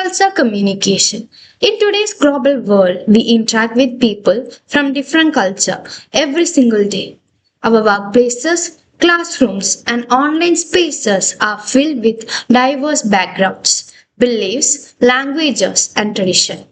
Cross-cultural communication. In today's global world, we interact with people from different cultures every single day. Our workplaces, classrooms, and online spaces are filled with diverse backgrounds, beliefs, languages, and tradition.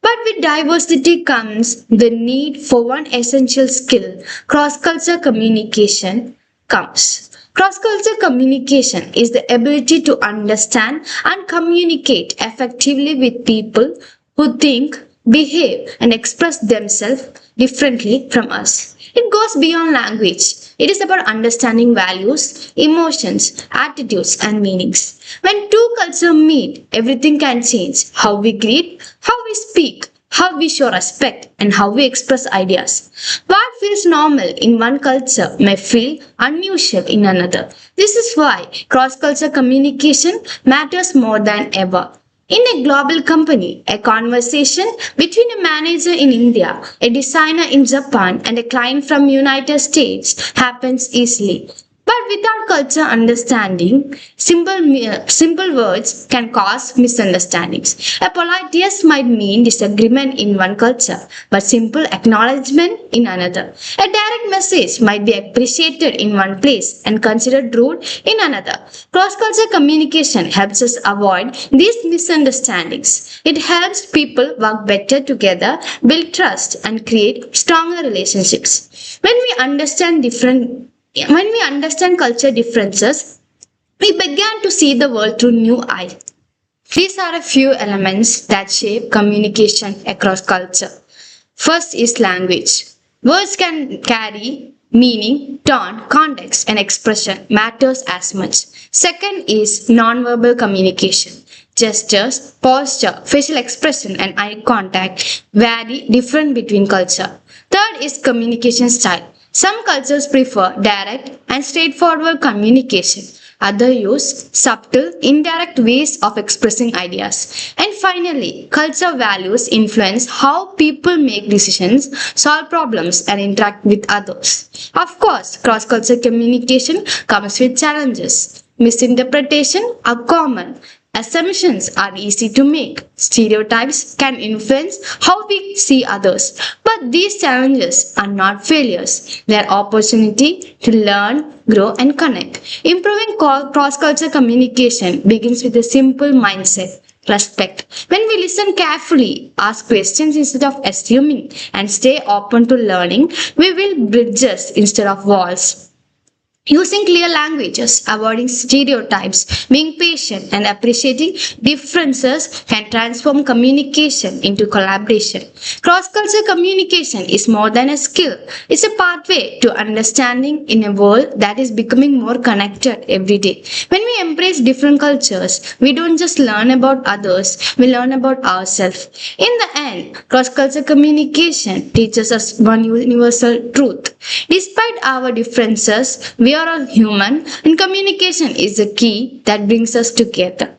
But with diversity comes the need for one essential skill, cross-cultural communication comes. Cross-cultural communication is the ability to understand and communicate effectively with people who think, behave, and express themselves differently from us. It goes beyond language. It is about understanding values, emotions, attitudes, and meanings. When two cultures meet, everything can change. How we greet, how we speak, how we show respect, and how we express ideas. What feels normal in one culture may feel unusual in another. This is why cross-cultural communication matters more than ever. In a global company, a conversation between a manager in India, a designer in Japan, and a client from United States happens easily. But without culture understanding, simple words can cause misunderstandings. A polite yes might mean disagreement in one culture, but simple acknowledgement in another. A direct message might be appreciated in one place and considered rude in another. Cross-cultural communication helps us avoid these misunderstandings. It helps people work better together, build trust, and create stronger relationships. When we understand culture differences, we began to see the world through new eyes. These are a few elements that shape communication across culture. First is language. Words can carry meaning, tone, context, and expression matters as much. Second is nonverbal communication. Gestures, posture, facial expression, and eye contact vary different between culture. Third is communication style. Some cultures prefer direct and straightforward communication. Others use subtle, indirect ways of expressing ideas. And finally, culture values influence how people make decisions, solve problems, and interact with others. Of course, cross-cultural communication comes with challenges. Misinterpretation are common. Assumptions are easy to make. Stereotypes can influence how we see others. But these challenges are not failures. They are opportunity to learn, grow, and connect. Improving cross-cultural communication begins with a simple mindset. Respect. When we listen carefully, ask questions instead of assuming, and stay open to learning, we build bridges instead of walls. Using clear languages, avoiding stereotypes, being patient, and appreciating differences can transform communication into collaboration. Cross-cultural communication is more than a skill. It's a pathway to understanding in a world that is becoming more connected every day. When we embrace different cultures, we don't just learn about others, we learn about ourselves. In the end, cross-cultural communication teaches us one universal truth. Despite our differences, we are all human, and communication is the key that brings us together.